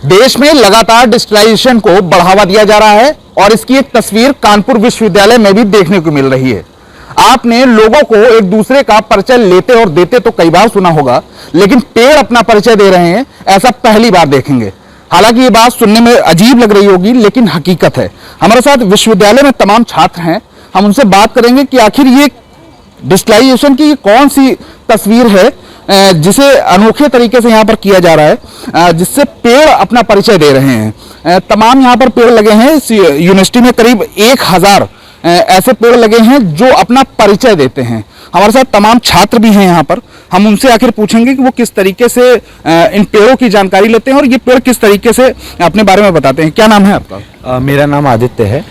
देश में लगातार डिजिटलाइजेशन को बढ़ावा दिया जा रहा है और इसकी एक तस्वीर कानपुर विश्वविद्यालय में भी देखने को मिल रही है। आपने लोगों को एक दूसरे का परिचय लेते और देते तो कई बार सुना होगा, लेकिन पेड़ अपना परिचय दे रहे हैं ऐसा पहली बार देखेंगे। हालांकि ये बात सुनने में अजीब लग रही होगी, लेकिन हकीकत है। हमारे साथ विश्वविद्यालय में तमाम छात्र हैं, हम उनसे बात करेंगे कि आखिर ये डिजिटलाइजेशन की कौन सी तस्वीर है जिसे अनोखे तरीके से यहाँ पर किया जा रहा है, जिससे पेड़ अपना परिचय दे रहे हैं। तमाम यहाँ पर पेड़ लगे हैं। इस यूनिवर्सिटी में करीब 1000 ऐसे पेड़ लगे हैं जो अपना परिचय देते हैं। हमारे साथ तमाम छात्र भी हैं यहाँ पर, हम उनसे आखिर पूछेंगे कि वो किस तरीके से इन पेड़ों की जानकारी लेते हैं और ये पेड़ किस तरीके से अपने बारे में बताते हैं। क्या नाम है आपका? मेरा नाम आदित्य है।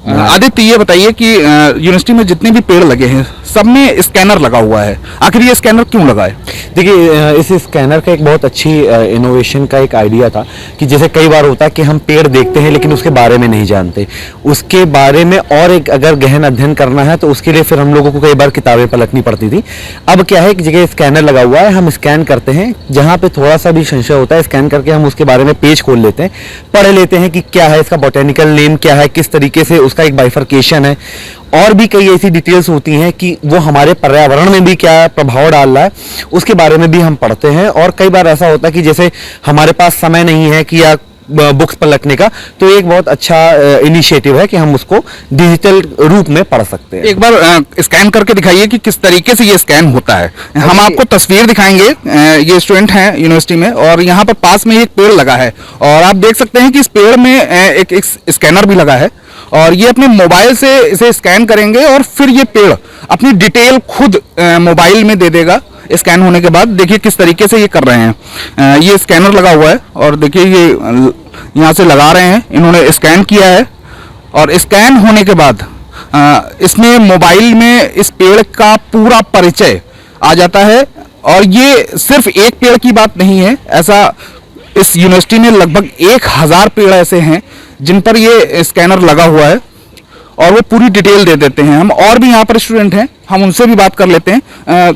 आदित्य, ये बताइए कि यूनिवर्सिटी में जितने भी पेड़ लगे हैं सब में स्कैनर लगा हुआ है, आखिर ये स्कैनर क्यों लगा है? देखिए, इस स्कैनर का एक बहुत अच्छी इनोवेशन का एक आइडिया था कि जैसे कई बार होता है कि हम पेड़ देखते हैं लेकिन उसके बारे में नहीं जानते, उसके बारे में और एक अगर गहन अध्ययन करना है तो उसके लिए फिर हम लोगों को कई बार किताबें पलटनी पड़ती थी। अब क्या है, एक जगह स्कैनर लगा हुआ है, हम स्कैन करते हैं, जहाँ पे थोड़ा सा भी संशय होता है स्कैन करके हम उसके बारे में पेज खोल लेते हैं, पढ़ लेते हैं कि क्या है इसका बॉटेनिकल नेम, क्या है, किस तरीके से उसका एक बाइफर्केशन है, और भी कई ऐसी डिटेल्स होती हैं कि वो हमारे पर्यावरण में भी क्या प्रभाव डाल रहा है उसके बारे में भी हम पढ़ते हैं। और कई बार ऐसा होता है कि जैसे हमारे पास समय नहीं है कि या बुक्स पलटने का, तो एक बहुत अच्छा इनिशिएटिव है कि हम उसको डिजिटल रूप में पढ़ सकते हैं। एक बार स्कैन करके दिखाइए कि किस तरीके से ये स्कैन होता है। हम आपको तस्वीर दिखाएंगे। ये स्टूडेंट हैं यूनिवर्सिटी में और यहाँ पर पास में एक पेड़ लगा है और आप देख सकते हैं कि इस पेड़ में एक स्कैनर भी लगा है और ये अपने मोबाइल से इसे स्कैन करेंगे और फिर ये पेड़ अपनी डिटेल खुद मोबाइल में दे देगा। स्कैन होने के बाद देखिए किस तरीके से ये कर रहे हैं। ये स्कैनर लगा हुआ है और देखिए ये यहाँ से लगा रहे हैं, इन्होंने स्कैन किया है और स्कैन होने के बाद इसमें मोबाइल में इस पेड़ का पूरा परिचय आ जाता है। और ये सिर्फ एक पेड़ की बात नहीं है, ऐसा इस यूनिवर्सिटी में लगभग 1000 पेड़ ऐसे हैं जिन पर ये स्कैनर लगा हुआ है और वो पूरी डिटेल दे देते हैं। हम और भी यहाँ पर स्टूडेंट हैं, हम उनसे भी बात कर लेते हैं।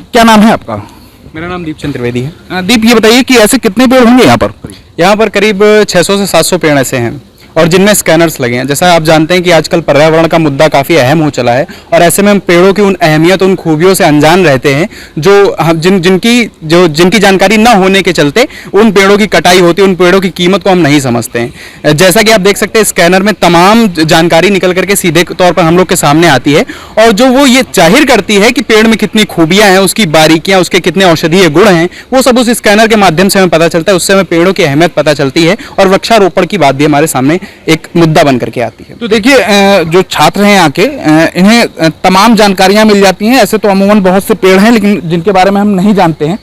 क्या नाम है आपका? मेरा नाम दीपचंद त्रिवेदी है। दीप, ये बताइए कि ऐसे कितने पेड़ होंगे यहाँ पर? यहाँ पर करीब 600 से 700 पेड़ ऐसे हैं और जिनमें स्कैनर्स लगे हैं। जैसा आप जानते हैं कि आजकल पर्यावरण का मुद्दा काफ़ी अहम हो चला है और ऐसे में हम पेड़ों की उन अहमियत, उन खूबियों से अनजान रहते हैं जो हम जिनकी जानकारी न होने के चलते उन पेड़ों की कटाई होती है, उन पेड़ों की कीमत को हम नहीं समझते हैं। जैसा कि आप देख सकते हैं स्कैनर में तमाम जानकारी निकल करके सीधे तौर पर हम लोग के सामने आती है और जो वो ये जाहिर करती है कि पेड़ में कितनी खूबियाँ हैं, उसकी बारीकियाँ, उसके कितने औषधीय गुण हैं, वो सब उस स्कैनर के माध्यम से हमें पता चलता है। उससे हमें पेड़ों की अहमियत पता चलती है और वृक्षारोपण की बात भी हमारे सामने एक मुद्दा बन करके आती है। तो देखिए, जो छात्र हैं यहाँ के, इन्हें तमाम जानकारियां मिल जाती हैं। ऐसे तो अमूमन बहुत से पेड़ हैं लेकिन जिनके बारे में हम नहीं जानते हैं।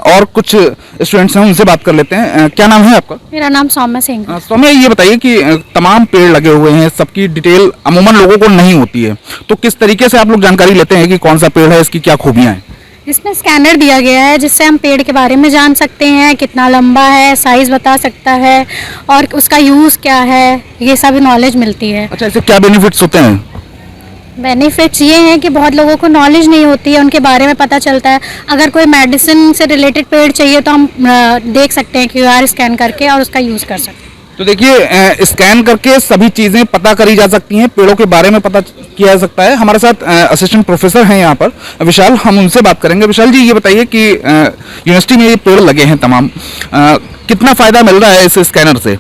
और कुछ स्टूडेंट्स हैं, उनसे बात कर लेते हैं। क्या नाम है आपका? मेरा नाम सौम्या सिंह। सौम्या, ये बताइए कि तमाम पेड़ लगे हुए हैं, सबकी डिटेल अमूमन लोगों को नहीं होती है, तो किस तरीके से आप लोग जानकारी लेते हैं कि कौन सा पेड़ है, इसकी क्या खूबियां हैं? इसमें स्कैनर दिया गया है जिससे हम पेड़ के बारे में जान सकते हैं, कितना लंबा है, साइज बता सकता है और उसका यूज़ क्या है, ये सभी नॉलेज मिलती है। अच्छा, इससे क्या बेनिफिट्स होते हैं? बेनिफिट्स ये हैं कि बहुत लोगों को नॉलेज नहीं होती है, उनके बारे में पता चलता है। अगर कोई मेडिसिन से रिलेटेड पेड़ चाहिए तो हम देख सकते हैं QR स्कैन करके और उसका यूज़ कर सकते हैं। तो देखिए, स्कैन करके सभी चीज़ें पता करी जा सकती हैं, पेड़ों के बारे में पता किया जा सकता है। हमारे साथ असिस्टेंट प्रोफेसर हैं यहाँ पर विशाल, हम उनसे बात करेंगे। विशाल जी, ये बताइए कि यूनिवर्सिटी में ये पेड़ लगे हैं तमाम, कितना फ़ायदा मिल रहा है इस स्कैनर से?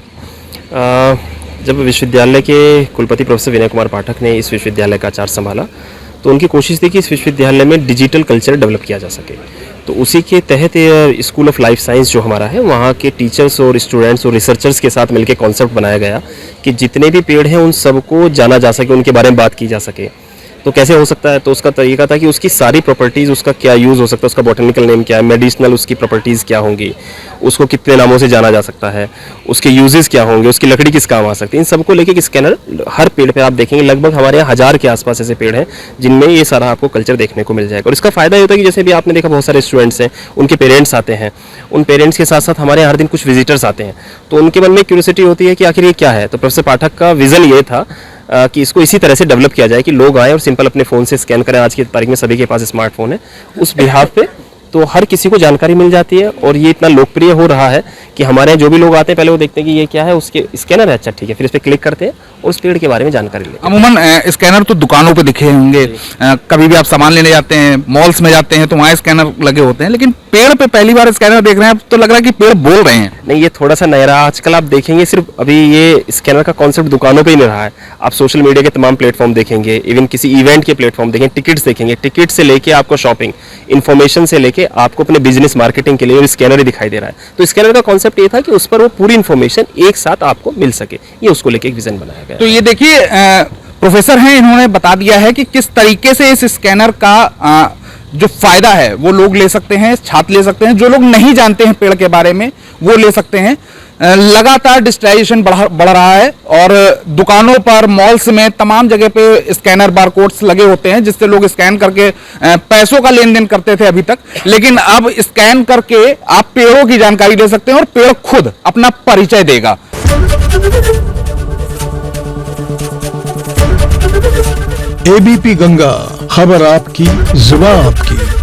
जब विश्वविद्यालय के कुलपति प्रोफेसर विनय कुमार पाठक ने इस विश्वविद्यालय का आचार्य संभाला तो उनकी कोशिश थी कि इस विश्वविद्यालय में डिजिटल कल्चर डेवलप किया जा सके। तो उसी के तहत स्कूल ऑफ लाइफ साइंस जो हमारा है, वहाँ के टीचर्स और स्टूडेंट्स और रिसर्चर्स के साथ मिलकर कॉन्सेप्ट बनाया गया कि जितने भी पेड़ हैं उन सबको जाना जा सके, उनके बारे में बात की जा सके। तो कैसे हो सकता है, तो उसका तरीका था कि उसकी सारी प्रॉपर्टीज़, उसका क्या यूज़ हो सकता है, उसका बॉटनिकल नेम क्या है, मेडिसिनल उसकी प्रॉपर्टीज़ क्या होंगी, उसको कितने नामों से जाना जा सकता है, उसके यूजेस क्या होंगे, उसकी लकड़ी किस काम आ सकती है, इन सबको लेके एक स्कैनर हर पेड़ पे आप देखेंगे लगभग हमारे यहाँ 1000 के आसपास ऐसे पेड़ हैं जिनमें ये सारा आपको कल्चर देखने को मिल जाएगा। और इसका फ़ायदा ये होता है कि जैसे भी आपने देखा बहुत सारे स्टूडेंट्स हैं, उनके पेरेंट्स आते हैं, उन पेरेंट्स के साथ साथ हमारे हर दिन कुछ विजिटर्स आते हैं, तो उनके मन में क्यूरियोसिटी होती है कि आखिर ये क्या है। तो प्रोफेसर पाठक का विज़न ये था कि इसको इसी तरह से डेवलप किया जाए कि लोग आए और सिंपल अपने फ़ोन से स्कैन करें। आज की तारीख में सभी के पास स्मार्टफोन है, उस बिहाफ पे तो हर किसी को जानकारी मिल जाती है और ये इतना लोकप्रिय हो रहा है कि हमारे यहाँ जो भी लोग आते हैं पहले वो देखते हैं कि ये क्या है, उसके स्कैनर है, अच्छा ठीक है, फिर इस पर क्लिक करते हैं और उस पेड़ के बारे में जानकारी लेते हैं। अमूमन स्कैनर तो दुकानों पे दिखे होंगे, कभी भी आप सामान लेने जाते हैं, मॉल्स में जाते हैं तो वहाँ स्कैनर लगे होते हैं, लेकिन पेड़ पे पहली बार स्कैनर देख रहे हैं तो लग रहा है कि पेड़ बोल रहे हैं। नहीं, ये थोड़ा सा नया रहा। आजकल आप देखेंगे सिर्फ अभी ये स्कैनर का कॉन्सेप्ट दुकानों पे ही नहीं रहा है, आप सोशल मीडिया के तमाम प्लेटफॉर्म देखेंगे, इवन किसी इवेंट के प्लेटफॉर्म देखेंगे, टिकट्स देखेंगे, टिकट से लेके आपको शॉपिंग इन्फॉर्मेशन से लेके आपको अपने बिजनेस मार्केटिंग के लिए स्कैनर ही दिखाई दे रहा है। तो स्कैनर का कॉन्सेप्ट ये था कि उस पर वो पूरी इन्फॉर्मेशन एक साथ आपको मिल सके, ये उसको लेके एक विजन बनाया गया। तो ये देखिए प्रोफेसर हैं, इन्होंने बता दिया है कि किस तरीके से इस स्कैनर का जो फायदा है वो लोग ले सकते हैं, छात्र ले सकते हैं, जो लोग नहीं जानते हैं पेड़ के बारे में वो ले सकते हैं। लगातार डिजिटाइजेशन बढ़ रहा है और दुकानों पर, मॉल्स में, तमाम जगह पे स्कैनर बारकोड्स लगे होते हैं जिससे लोग स्कैन करके पैसों का लेन देन करते थे अभी तक, लेकिन अब स्कैन करके आप पेड़ों की जानकारी ले सकते हैं और पेड़ खुद अपना परिचय देगा। एबीपी गंगा, खबर आपकी, जुबान आपकी।